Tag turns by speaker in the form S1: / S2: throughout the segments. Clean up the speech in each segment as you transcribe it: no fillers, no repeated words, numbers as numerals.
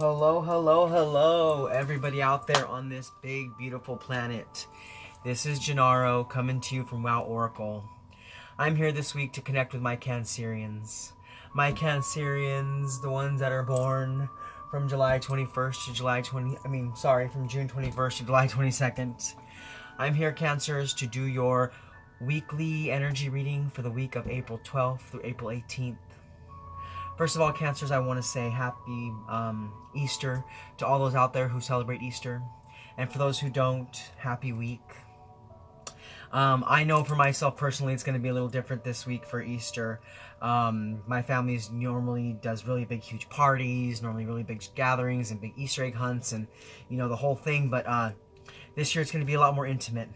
S1: Hello, hello, hello, everybody out there on this big, beautiful planet. This is Gennaro coming to you from WoW Oracle. I'm here this week to connect with my Cancerians. My Cancerians, the ones that are born from July 21st to from June 21st to July 22nd. I'm here, Cancers, to do your weekly energy reading for the week of April 12th through April 18th. First of all, Cancers, I want to say happy Easter to all those out there who celebrate Easter. And for those who don't, happy week. I know for myself personally it's going to be a little different this week for Easter. My family normally does really big, huge parties, normally really big gatherings and big Easter egg hunts and, you know, the whole thing. But this year it's going to be a lot more intimate,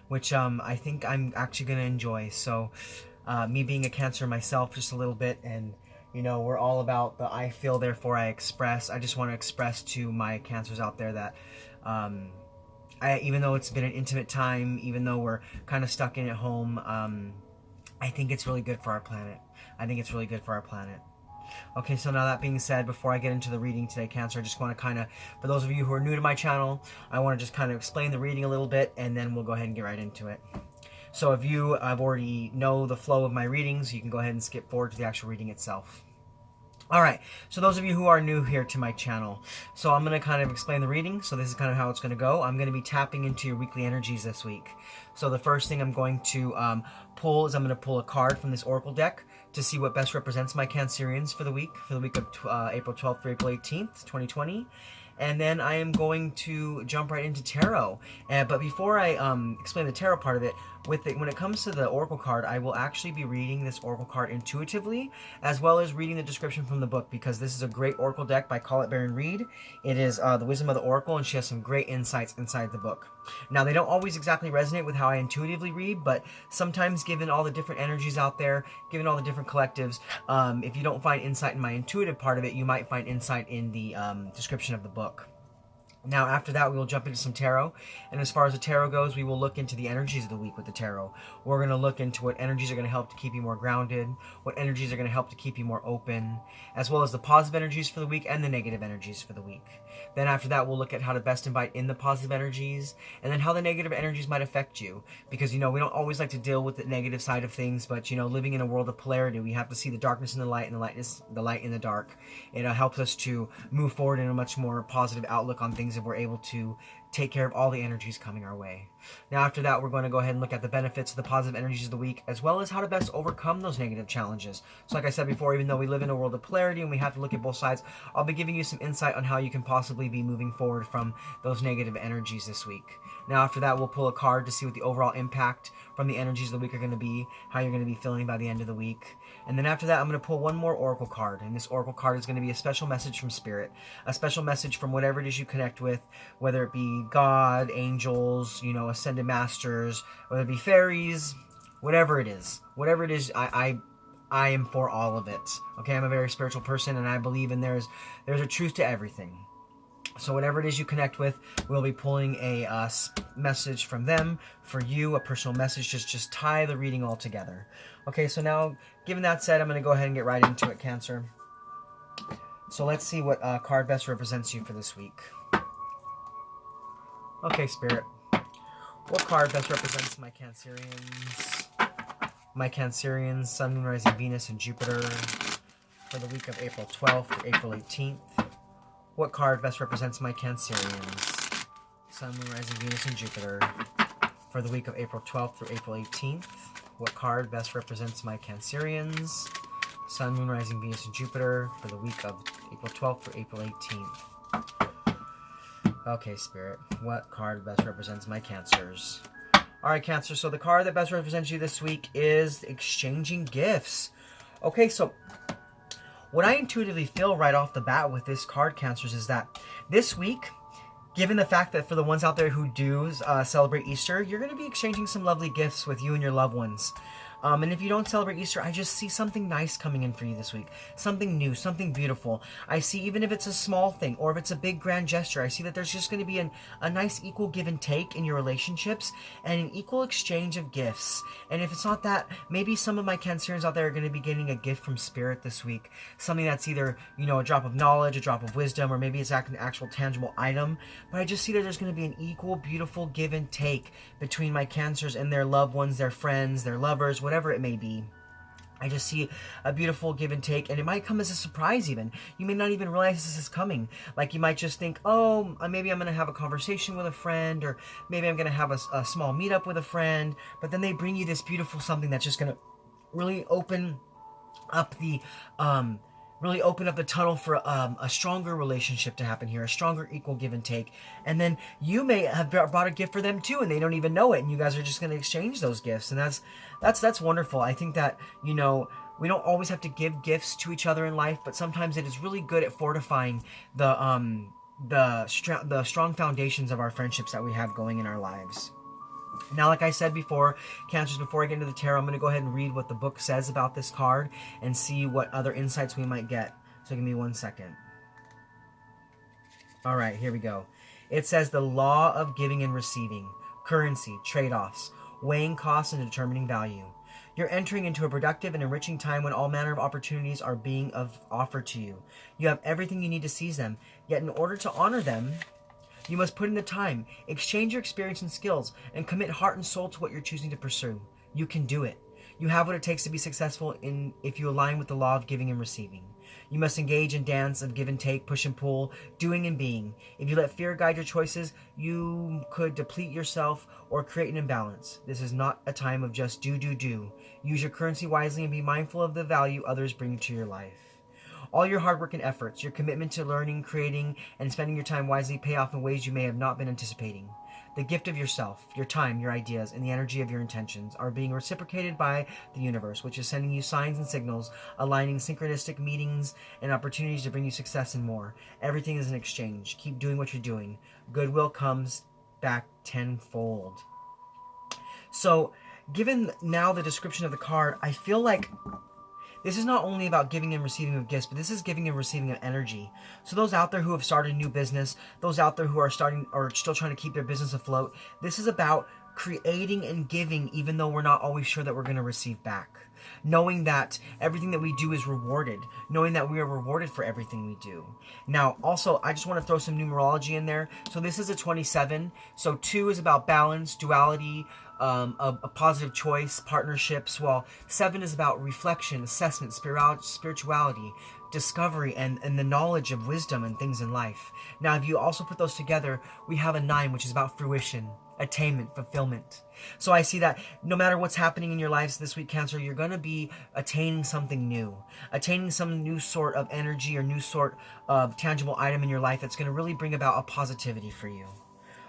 S1: which I think I'm actually going to enjoy. So me being a Cancer myself just a little bit, and you know, we're all about the I feel, therefore I express. I just want to express to my Cancers out there that even though it's been an intimate time, even though we're kind of stuck in at home, I think it's really good for our planet. I think it's really good for our planet. Okay, so now that being said, before I get into the reading today, Cancer, I just want to kind of, for those of you who are new to my channel, I want to just kind of explain the reading a little bit, and then we'll go ahead and get right into it. So if you already know the flow of my readings, you can go ahead and skip forward to the actual reading itself. Alright, so those of you who are new here to my channel, so I'm going to kind of explain the reading. So this is kind of how it's going to go. I'm going to be tapping into your weekly energies this week. So the first thing I'm going to pull is I'm going to pull a card from this Oracle deck to see what best represents my Cancerians for the week of April 12th through April 18th, 2020. And then I am going to jump right into tarot. But before I explain the tarot part of it, when it comes to the Oracle card, I will actually be reading this Oracle card intuitively, as well as reading the description from the book, because this is a great Oracle deck by Colette Baron-Reid. It is the Wisdom of the Oracle, and she has some great insights inside the book. Now, they don't always exactly resonate with how I intuitively read, but sometimes, given all the different energies out there, given all the different collectives, if you don't find insight in my intuitive part of it, you might find insight in the description of the book. Now, after that, we will jump into some tarot. And as far as the tarot goes, we will look into the energies of the week with the tarot. We're going to look into what energies are going to help to keep you more grounded, what energies are going to help to keep you more open, as well as the positive energies for the week and the negative energies for the week. Then after that, we'll look at how to best invite in the positive energies, and then how the negative energies might affect you. Because, you know, we don't always like to deal with the negative side of things, but, you know, living in a world of polarity, we have to see the darkness in the light and the light in the dark. It helps us to move forward in a much more positive outlook on things if we're able to take care of all the energies coming our way. Now, after that, we're going to go ahead and look at the benefits of the positive energies of the week, as well as how to best overcome those negative challenges. So like I said before, even though we live in a world of polarity and we have to look at both sides, I'll be giving you some insight on how you can possibly be moving forward from those negative energies this week. Now, after that, we'll pull a card to see what the overall impact from the energies of the week are going to be, how you're going to be feeling by the end of the week. And then after that, I'm going to pull one more Oracle card. And this Oracle card is going to be a special message from Spirit. A special message from whatever it is you connect with, whether it be God, angels, you know, ascended masters, whether it be fairies, whatever it is. Whatever it is, I am for all of it. Okay, I'm a very spiritual person, and I believe in there's a truth to everything. So whatever it is you connect with, we'll be pulling a message from them for you, a personal message. Just tie the reading all together. Okay, so now, given that said, I'm going to go ahead and get right into it, Cancer. So let's see what card best represents you for this week. Okay, Spirit. What card best represents my Cancerians? My Cancerians, Sun, Moon, Rising, Venus, and Jupiter for the week of April 12th to April 18th. What card best represents my Cancerians? Sun, Moon, Rising, Venus, and Jupiter for the week of April 12th through April 18th. What card best represents my Cancerians? Sun, Moon, Rising, Venus, and Jupiter for the week of April 12th through April 18th. Okay, Spirit. What card best represents my Cancers? Alright, Cancer, so the card that best represents you this week is Exchanging Gifts. Okay, so what I intuitively feel right off the bat with this card, Cancers, is that this week, given the fact that for the ones out there who do celebrate Easter, you're going to be exchanging some lovely gifts with you and your loved ones. And if you don't celebrate Easter, I just see something nice coming in for you this week. Something new, something beautiful. I see, even if it's a small thing or if it's a big grand gesture, I see that there's just going to be a nice equal give and take in your relationships and an equal exchange of gifts. And if it's not that, maybe some of my Cancerians out there are going to be getting a gift from Spirit this week. Something that's either, you know, a drop of knowledge, a drop of wisdom, or maybe it's an actual tangible item. But I just see that there's going to be an equal, beautiful give and take between my Cancers and their loved ones, their friends, their lovers, whatever it may be. I just see a beautiful give and take, and it might come as a surprise even. You may not even realize this is coming. Like, you might just think, oh, maybe I'm going to have a conversation with a friend, or maybe I'm going to have a small meetup with a friend, but then they bring you this beautiful something that's just going to really open up the tunnel for a stronger relationship to happen here, a stronger equal give and take. And then you may have brought a gift for them too, and they don't even know it, and you guys are just going to exchange those gifts. And that's wonderful. I think that, you know, we don't always have to give gifts to each other in life, but sometimes it is really good at fortifying the strong foundations of our friendships that we have going in our lives. Now, like I said before, Cancers, before I get into the tarot, I'm going to go ahead and read what the book says about this card and see what other insights we might get. So give me 1 second. All right, here we go. It says the law of giving and receiving, currency, trade-offs, weighing costs and determining value. You're entering into a productive and enriching time when all manner of opportunities are being offered to you. You have everything you need to seize them, yet in order to honor them, you must put in the time, exchange your experience and skills, and commit heart and soul to what you're choosing to pursue. You can do it. You have what it takes to be successful if you align with the law of giving and receiving. You must engage in dance of give and take, push and pull, doing and being. If you let fear guide your choices, you could deplete yourself or create an imbalance. This is not a time of just do. Use your currency wisely and be mindful of the value others bring to your life. All your hard work and efforts, your commitment to learning, creating, and spending your time wisely pay off in ways you may have not been anticipating. The gift of yourself, your time, your ideas, and the energy of your intentions are being reciprocated by the universe, which is sending you signs and signals, aligning synchronistic meetings and opportunities to bring you success and more. Everything is an exchange. Keep doing what you're doing. Goodwill comes back tenfold. So, given now the description of the card, I feel like this is not only about giving and receiving of gifts, but this is giving and receiving of energy. So those out there who have started a new business, those out there who are starting or still trying to keep their business afloat, this is about creating and giving even though we're not always sure that we're going to receive back. Knowing that everything that we do is rewarded. Knowing that we are rewarded for everything we do. Now, also, I just want to throw some numerology in there. So this is a 27. So 2 is about balance, duality, a positive choice, partnerships, while 7 is about reflection, assessment, spirituality, discovery, and the knowledge of wisdom and things in life. Now, if you also put those together, we have a 9, which is about fruition, attainment, fulfillment. So I see that no matter what's happening in your lives this week, Cancer, you're going to be attaining something new, attaining some new sort of energy or new sort of tangible item in your life that's going to really bring about a positivity for you.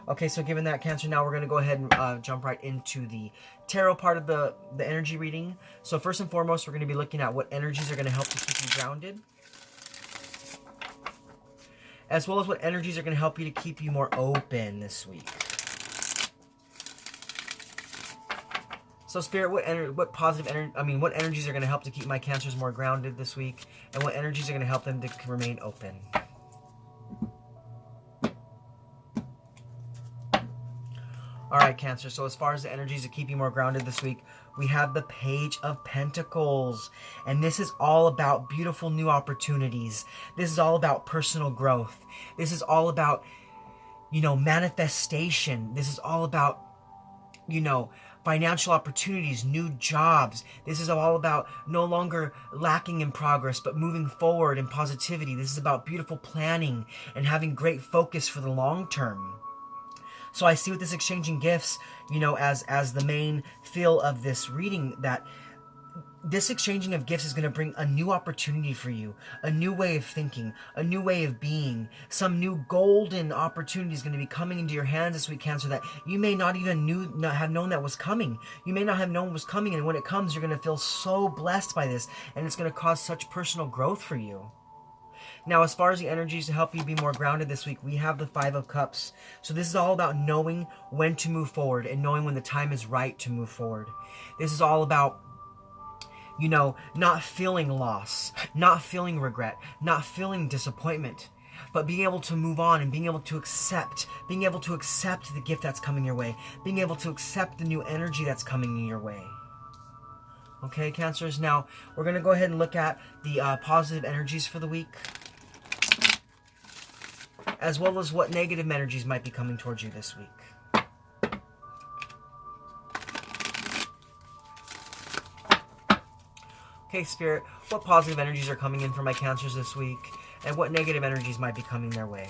S1: Okay, so given that, Cancer, now we're going to go ahead and jump right into the tarot part of the energy reading. So first and foremost, we're going to be looking at what energies are going to help to keep you grounded, as well as what energies are going to help you to keep you more open this week. So Spirit, what energies are going to help to keep my Cancers more grounded this week, and what energies are going to help them to remain open? Alright, Cancer, so as far as the energies to keep you more grounded this week, we have the Page of Pentacles. And this is all about beautiful new opportunities. This is all about personal growth. This is all about, manifestation. This is all about, financial opportunities, new jobs. This is all about no longer lacking in progress, but moving forward in positivity. This is about beautiful planning and having great focus for the long term. So I see with this exchanging gifts, as the main feel of this reading, that this exchanging of gifts is going to bring a new opportunity for you, a new way of thinking, a new way of being. Some new golden opportunity is going to be coming into your hands this week, Cancer, that you may not even have known that was coming. You may not have known was coming, and when it comes, you're going to feel so blessed by this, and it's going to cause such personal growth for you. Now, as far as the energies to help you be more grounded this week, we have the 5 of Cups. So this is all about knowing when to move forward and knowing when the time is right to move forward. This is all about you know, not feeling loss, not feeling regret, not feeling disappointment, but being able to move on and being able to accept the gift that's coming your way, being able to accept the new energy that's coming in your way. Okay, Cancers, now we're going to go ahead and look at the positive energies for the week, as well as what negative energies might be coming towards you this week. Okay, Spirit, what positive energies are coming in for my Cancers this week, and what negative energies might be coming their way?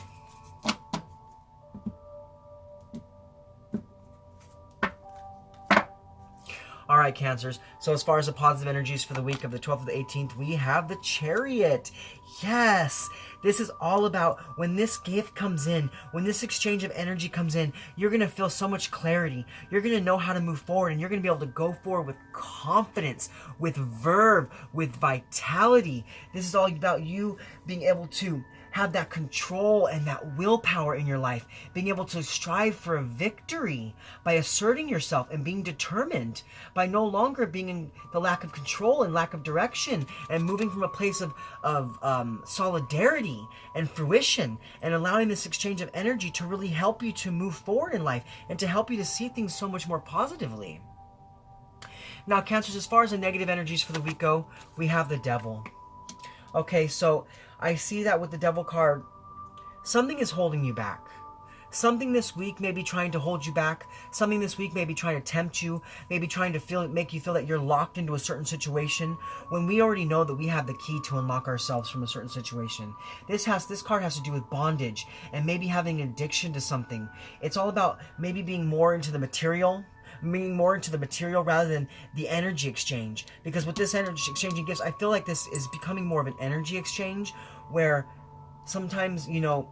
S1: All right, Cancers. So as far as the positive energies for the week of the 12th to the 18th, we have the Chariot. Yes, this is all about when this gift comes in, when this exchange of energy comes in, you're going to feel so much clarity. You're going to know how to move forward, and you're going to be able to go forward with confidence, with verve, with vitality. This is all about you being able to have that control and that willpower in your life, being able to strive for a victory by asserting yourself and being determined, by no longer being in the lack of control and lack of direction, and moving from a place of solidarity and fruition, and allowing this exchange of energy to really help you to move forward in life and to help you to see things so much more positively. Now, Cancers, as far as the negative energies for the week go, we have the Devil. Okay, so I see that with the Devil card, something is holding you back. Something this week may be trying to hold you back. Something this week may be trying to tempt you, maybe trying to make you feel that you're locked into a certain situation, when we already know that we have the key to unlock ourselves from a certain situation. This card has to do with bondage and maybe having an addiction to something. It's all about maybe being more into the material, rather than the energy exchange. Because with this energy exchanging gifts, I feel like this is becoming more of an energy exchange, where sometimes, you know,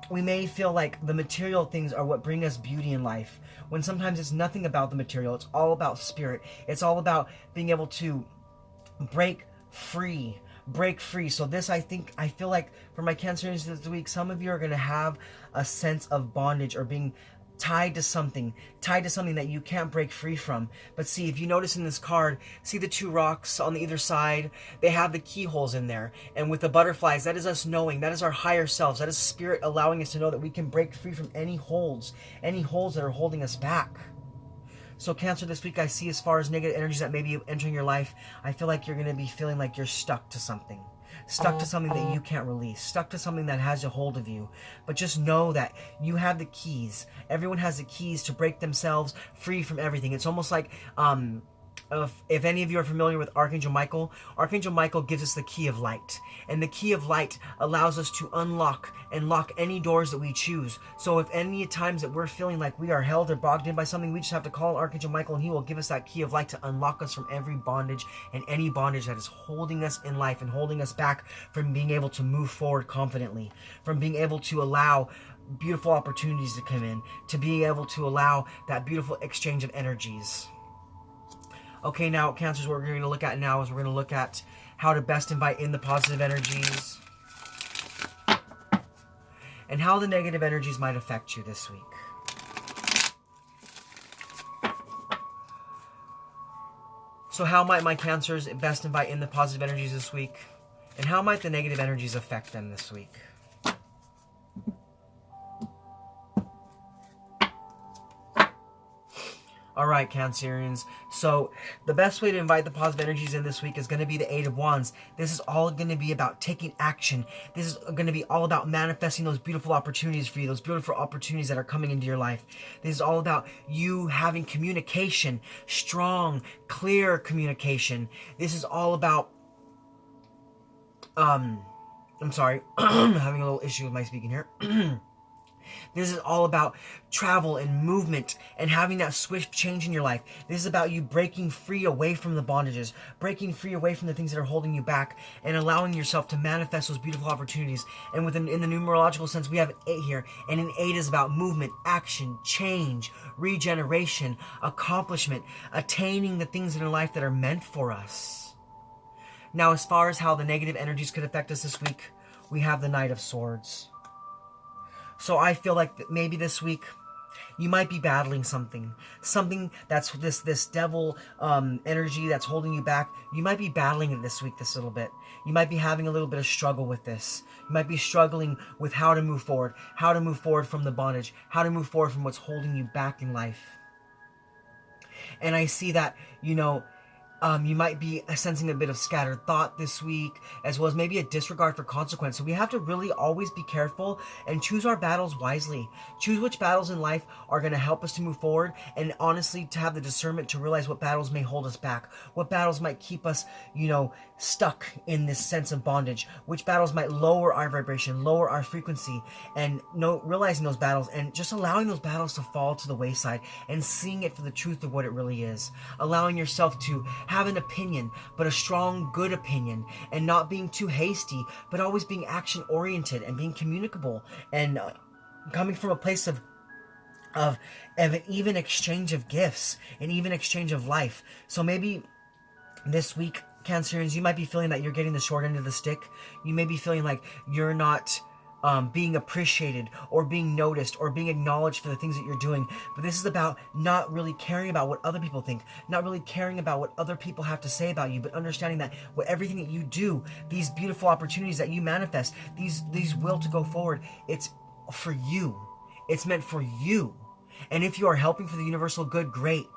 S1: we may feel like the material things are what bring us beauty in life, when sometimes it's nothing about the material. It's all about spirit. It's all about being able to break free. So this, I feel like for my Cancerians this week, some of you are going to have a sense of bondage or being tied to something that you can't break free from. But see, if you notice in this card, see the two rocks on the either side, they have the keyholes in there. And with the butterflies, that is us knowing, that is our higher selves, that is spirit allowing us to know that we can break free from any holds that are holding us back. So Cancer, this week I see, as far as negative energies that may be entering your life, I feel like you're going to be feeling like you're stuck to something. Stuck to something that you can't release. Stuck to something that has a hold of you. But just know that you have the keys. Everyone has the keys to break themselves free from everything. It's almost like, if any of you are familiar with Archangel Michael gives us the key of light. And the key of light allows us to unlock and lock any doors that we choose. So if any times that we're feeling like we are held or bogged in by something, we just have to call Archangel Michael, and he will give us that key of light to unlock us from every bondage and any bondage that is holding us in life and holding us back from being able to move forward confidently, from being able to allow beautiful opportunities to come in, to being able to allow that beautiful exchange of energies. Okay, now, Cancers, what we're going to look at now is we're going to look at how to best invite in the positive energies and how the negative energies might affect you this week. So how might my Cancers best invite in the positive energies this week? And how might the negative energies affect them this week? Alright, Cancerians, so the best way to invite the positive energies in this week is going to be the Eight of Wands. This is all going to be about taking action. This is going to be all about manifesting those beautiful opportunities for you, those beautiful opportunities that are coming into your life. This is all about you having communication, strong, clear communication. This is all about, I'm sorry, I'm having a little issue with my speaking here. This is all about travel and movement and having that swift change in your life. This is about you breaking free away from the bondages, breaking free away from the things that are holding you back, and allowing yourself to manifest those beautiful opportunities. And in the numerological sense, we have an 8 here, and an 8 is about movement, action, change, regeneration, accomplishment, attaining the things in our life that are meant for us. Now, as far as how the negative energies could affect us this week, we have the Knight of Swords. So I feel like that maybe this week You might be battling something that's this devil energy that's holding you back. You might be battling it this week, this little bit. You might be having a little bit of struggle with this. You might be struggling with how to move forward from the bondage, how to move forward from what's holding you back in life. And I see that, you know, you might be sensing a bit of scattered thought this week, as well as maybe a disregard for consequence. So we have to really always be careful and choose our battles wisely. Choose which battles in life are going to help us to move forward, and honestly to have the discernment to realize what battles may hold us back, what battles might keep us, you know, stuck in this sense of bondage, which battles might lower our vibration, lower our frequency, and realizing those battles and just allowing those battles to fall to the wayside and seeing it for the truth of what it really is. Allowing yourself to have an opinion, but a strong, good opinion, and not being too hasty, but always being action-oriented and being communicable, and coming from a place of an even exchange of gifts, an even exchange of life. So maybe this week, Cancerians, you might be feeling that you're getting the short end of the stick. You may be feeling like you're not being appreciated or being noticed or being acknowledged for the things that you're doing. But this is about not really caring about what other people think, not really caring about what other people have to say about you, but understanding that everything that you do, these beautiful opportunities that you manifest, these will to go forward, it's for you. It's meant for you. And if you are helping for the universal good, great.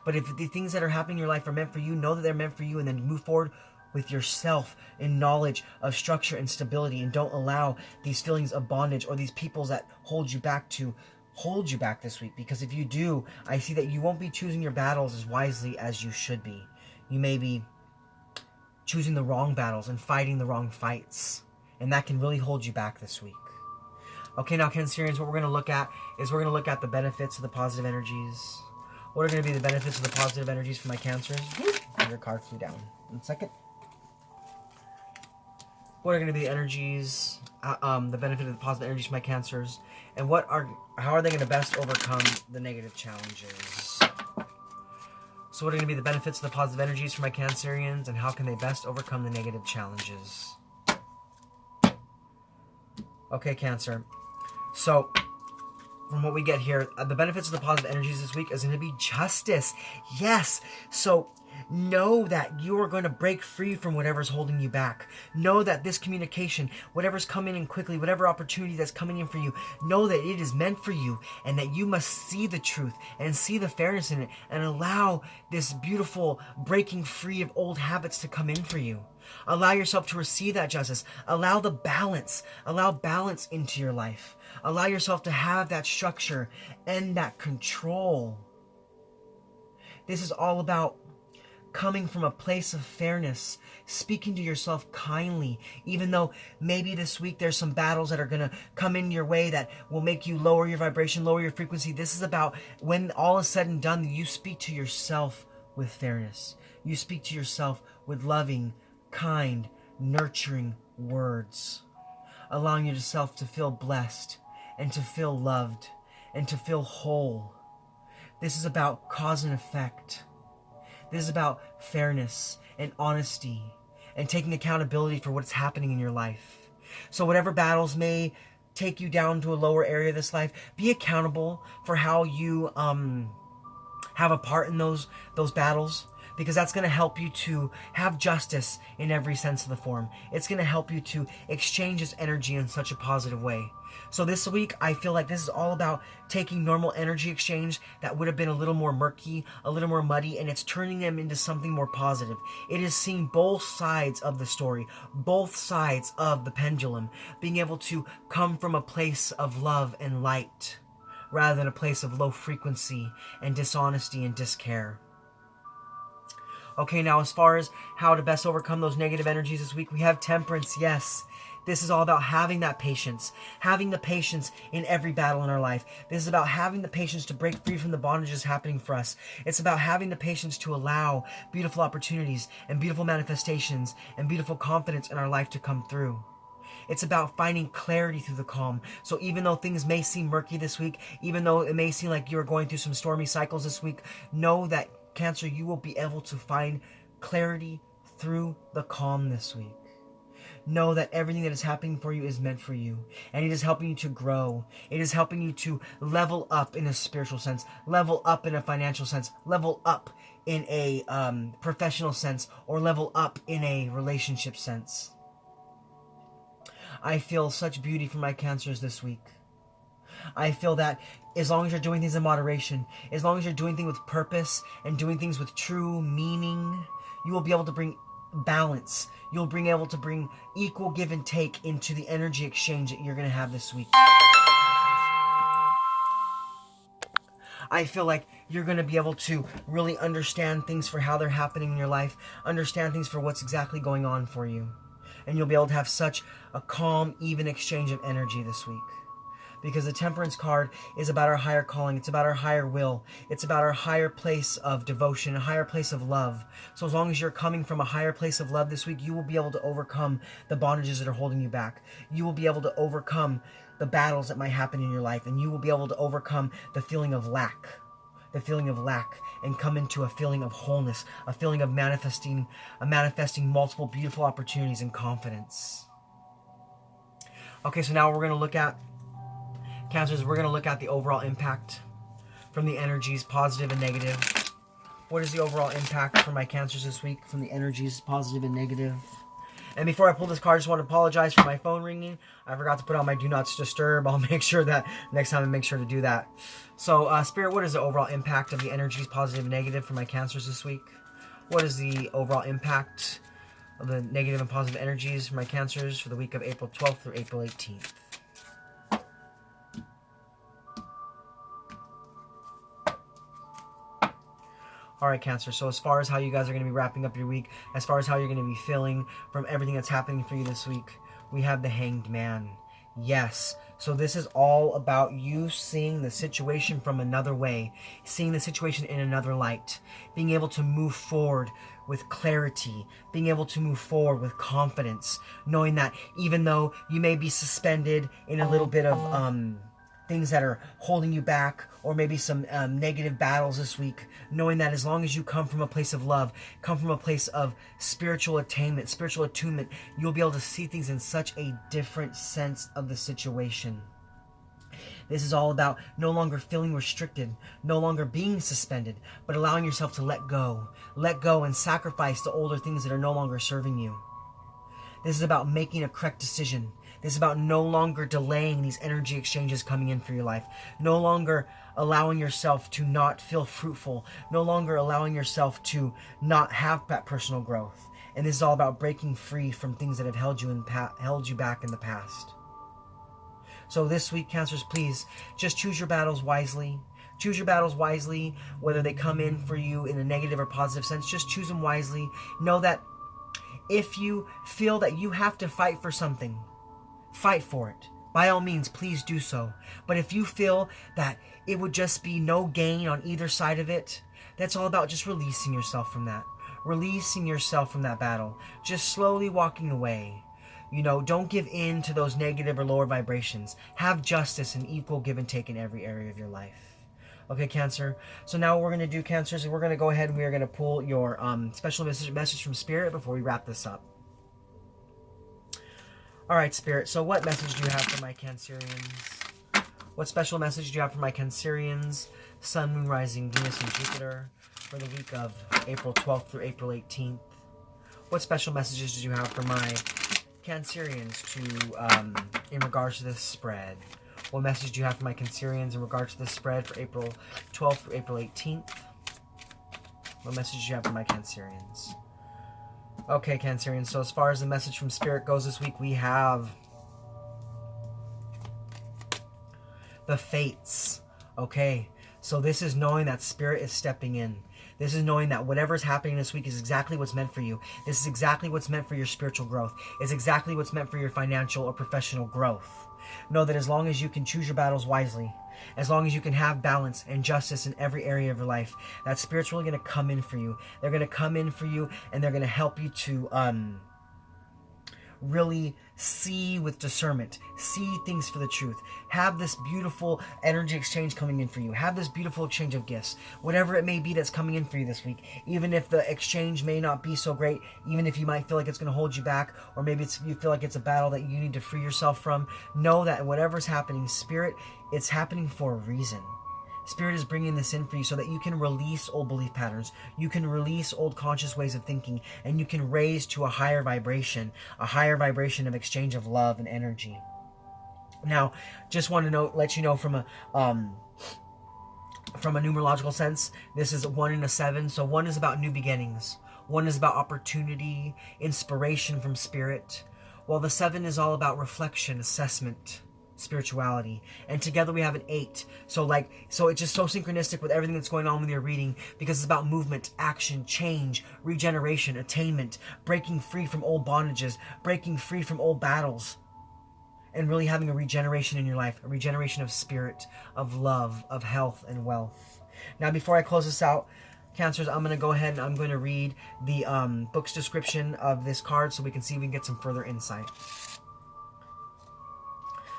S1: But if the things that are happening in your life are meant for you, know that they're meant for you, and then move forward with yourself in knowledge of structure and stability, and don't allow these feelings of bondage or these peoples that hold you back this week. Because if you do, I see that you won't be choosing your battles as wisely as you should be. You may be choosing the wrong battles and fighting the wrong fights, and that can really hold you back this week. Okay, now Cancerians, what we're going to look at is we're going to look at the benefits of the positive energies. What are going to be the benefits of the positive energies for my Cancers? Your card flew down. 1 second. What are going to be the energies, the benefit of the positive energies for my Cancers, and how are they going to best overcome the negative challenges? So what are going to be the benefits of the positive energies for my Cancerians, and how can they best overcome the negative challenges? Okay, Cancer. So from what we get here, the benefits of the positive energies this week is going to be justice. Yes. So know that you are going to break free from whatever's holding you back. Know that this communication, whatever's coming in quickly, whatever opportunity that's coming in for you, know that it is meant for you, and that you must see the truth and see the fairness in it, and allow this beautiful breaking free of old habits to come in for you. Allow yourself to receive that justice. Allow balance into your life. Allow yourself to have that structure and that control. This is all about coming from a place of fairness, speaking to yourself kindly, even though maybe this week there's some battles that are going to come in your way that will make you lower your vibration, lower your frequency. This is about when all is said and done, you speak to yourself with fairness. You speak to yourself with loving, kind, nurturing words, allowing yourself to feel blessed and to feel loved and to feel whole. This is about cause and effect. This is about fairness and honesty and taking accountability for what's happening in your life. So whatever battles may take you down to a lower area of this life, be accountable for how you have a part in those battles, because that's going to help you to have justice in every sense of the form. It's going to help you to exchange this energy in such a positive way. So this week, I feel like this is all about taking normal energy exchange that would have been a little more murky, a little more muddy, and it's turning them into something more positive. It is seeing both sides of the story, both sides of the pendulum, being able to come from a place of love and light, rather than a place of low frequency and dishonesty and discare. Okay, now as far as how to best overcome those negative energies this week, we have temperance. Yes, this is all about having that patience, having the patience in every battle in our life. This is about having the patience to break free from the bondages happening for us. It's about having the patience to allow beautiful opportunities and beautiful manifestations and beautiful confidence in our life to come through. It's about finding clarity through the calm. So even though things may seem murky this week, even though it may seem like you're going through some stormy cycles this week, know that, Cancer, you will be able to find clarity through the calm this week. know that everything that is happening for you is meant for you. And it is helping you to grow. It is helping you to level up in a spiritual sense, level up in a financial sense, level up in a professional sense, or level up in a relationship sense. I feel such beauty for my Cancers this week. I feel that as long as you're doing things in moderation, as long as you're doing things with purpose and doing things with true meaning, you will be able to bring balance. You'll be able to bring equal give and take into the energy exchange that you're going to have this week. I feel like you're going to be able to really understand things for how they're happening in your life, understand things for what's exactly going on for you. And you'll be able to have such a calm, even exchange of energy this week. Because the Temperance card is about our higher calling. It's about our higher will. It's about our higher place of devotion, a higher place of love. So as long as you're coming from a higher place of love this week, you will be able to overcome the bondages that are holding you back. You will be able to overcome the battles that might happen in your life. And you will be able to overcome the feeling of lack. The feeling of lack, and come into a feeling of wholeness, a feeling of manifesting multiple beautiful opportunities and confidence. Okay, so now we're going to look at Cancers, we're going to look at the overall impact from the energies, positive and negative. What is the overall impact for my Cancers this week from the energies, positive and negative? And before I pull this card, I just want to apologize for my phone ringing. I forgot to put on my Do Not Disturb. I'll make sure that next time I make sure to do that. So, Spirit, what is the overall impact of the energies, positive and negative, for my Cancers this week? What is the overall impact of the negative and positive energies for my Cancers for the week of April 12th through April 18th? Alright, Cancer, so as far as how you guys are going to be wrapping up your week, as far as how you're going to be feeling from everything that's happening for you this week, we have the Hanged Man. Yes, so this is all about you seeing the situation from another way, seeing the situation in another light, being able to move forward with clarity, being able to move forward with confidence, knowing that even though you may be suspended in a little bit of things that are holding you back, or maybe some negative battles this week, knowing that as long as you come from a place of love, come from a place of spiritual attainment, spiritual attunement, you'll be able to see things in such a different sense of the situation. This is all about no longer feeling restricted, no longer being suspended, but allowing yourself to let go and sacrifice the older things that are no longer serving you. This is about making a correct decision. This is about no longer delaying these energy exchanges coming in for your life. No longer allowing yourself to not feel fruitful. No longer allowing yourself to not have that personal growth. And this is all about breaking free from things that have held you back in the past. So this week, Cancers, please just choose your battles wisely. Choose your battles wisely, whether they come in for you in a negative or positive sense. Just choose them wisely. Know that if you feel that you have to fight for something, fight for it. By all means, please do so. But if you feel that it would just be no gain on either side of it, that's all about just releasing yourself from that. Releasing yourself from that battle. Just slowly walking away. You know, don't give in to those negative or lower vibrations. Have justice and equal give and take in every area of your life. Okay, Cancer. So now what we're going to do, Cancers, is we're going to go ahead and we're going to pull your special message from Spirit before we wrap this up. Alright, Spirit, so what message do you have for my Cancerians? What special message do you have for my Cancerians, Sun, Moon, Rising, Venus, and Jupiter for the week of April 12th through April 18th? What special messages do you have for my Cancerians in regards to this spread? What message do you have for my Cancerians in regards to this spread for April 12th through April 18th? What message do you have for my Cancerians? Okay, Cancerians, so as far as the message from Spirit goes this week, we have the Fates. Okay, so this is knowing that Spirit is stepping in. This is knowing that whatever's happening this week is exactly what's meant for you. This is exactly what's meant for your spiritual growth. It's exactly what's meant for your financial or professional growth. Know that as long as you can choose your battles wisely, as long as you can have balance and justice in every area of your life, that Spirit's really going to come in for you. They're going to come in for you, and they're going to help you to really see with discernment, see things for the truth, have this beautiful energy exchange coming in for you, have this beautiful exchange of gifts, whatever it may be that's coming in for you this week. Even if the exchange may not be so great, even if you might feel like it's going to hold you back, or maybe you feel like it's a battle that you need to free yourself from, know that whatever's happening, Spirit, it's happening for a reason. Spirit is bringing this in for you so that you can release old belief patterns, you can release old conscious ways of thinking, and you can raise to a higher vibration of exchange of love and energy. Now, just want to let you know from a numerological sense, this is 1 and a 7. So 1 is about new beginnings. 1 is about opportunity, inspiration from Spirit, while the 7 is all about reflection, assessment, spirituality. And together we have an 8. So it's just so synchronistic with everything that's going on with your reading, because it's about movement, action, change, regeneration, attainment, breaking free from old bondages, breaking free from old battles, and really having a regeneration in your life, a regeneration of spirit, of love, of health and wealth. Now, before I close this out, Cancers, I'm going to go ahead and I'm going to read the book's description of this card so we can see if we can get some further insight.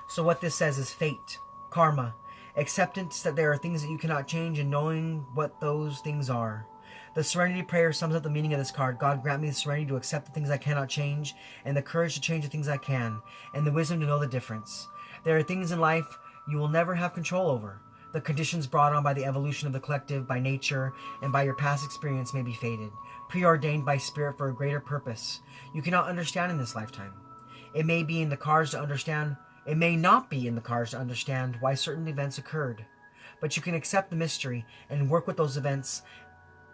S1: So what this says is fate, karma, acceptance that there are things that you cannot change, and knowing what those things are. The Serenity Prayer sums up the meaning of this card. God, grant me the serenity to accept the things I cannot change, and the courage to change the things I can, and the wisdom to know the difference. There are things in life you will never have control over. The conditions brought on by the evolution of the collective, by nature, and by your past experience may be fated, preordained by Spirit for a greater purpose you cannot understand in this lifetime. It may be in the cards to understand. It may not be in the cards to understand why certain events occurred, but you can accept the mystery and work with those events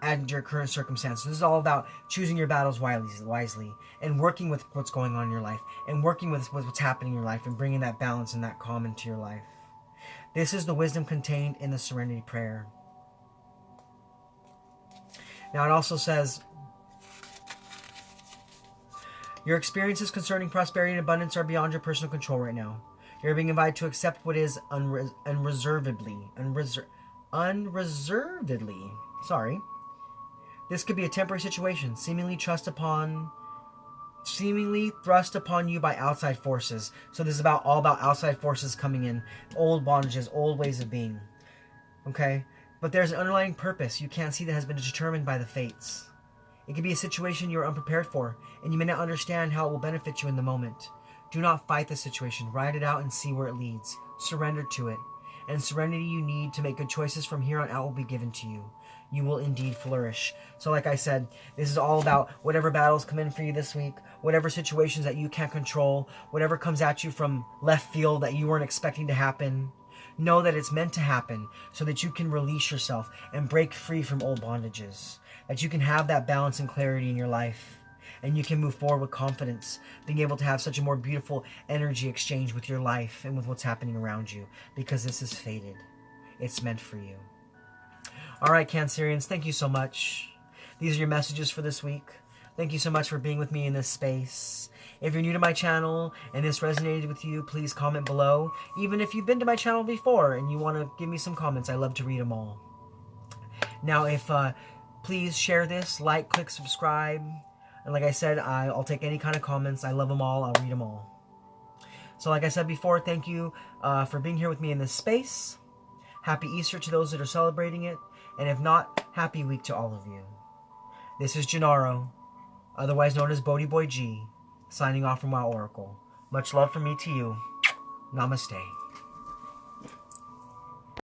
S1: and your current circumstances. This is all about choosing your battles wisely and working with what's going on in your life and working with what's happening in your life and bringing that balance and that calm into your life. This is the wisdom contained in the Serenity Prayer. Now it also says, your experiences concerning prosperity and abundance are beyond your personal control right now. You're being invited to accept what is unreservedly. Sorry. This could be a temporary situation, seemingly thrust upon you by outside forces. So this is all about outside forces coming in, old bondages, old ways of being. Okay? But there's an underlying purpose you can't see that has been determined by the fates. It could be a situation you're unprepared for, and you may not understand how it will benefit you in the moment. Do not fight the situation. Ride it out and see where it leads. Surrender to it. And serenity you need to make good choices from here on out will be given to you. You will indeed flourish. So like I said, this is all about whatever battles come in for you this week, whatever situations that you can't control, whatever comes at you from left field that you weren't expecting to happen. Know that it's meant to happen so that you can release yourself and break free from old bondages. That you can have that balance and clarity in your life. And you can move forward with confidence, being able to have such a more beautiful energy exchange with your life and with what's happening around you. Because this is fated. It's meant for you. Alright, Cancerians, thank you so much. These are your messages for this week. Thank you so much for being with me in this space. If you're new to my channel and this resonated with you, please comment below. Even if you've been to my channel before and you want to give me some comments, I love to read them all. Now, please share this, like, click, subscribe. And like I said, I'll take any kind of comments. I love them all. I'll read them all. So like I said before, thank you for being here with me in this space. Happy Easter to those that are celebrating it. And if not, happy week to all of you. This is Gennaro, otherwise known as BhodiBoy G, signing off from WoW Oracle. Much love from me to you. Namaste.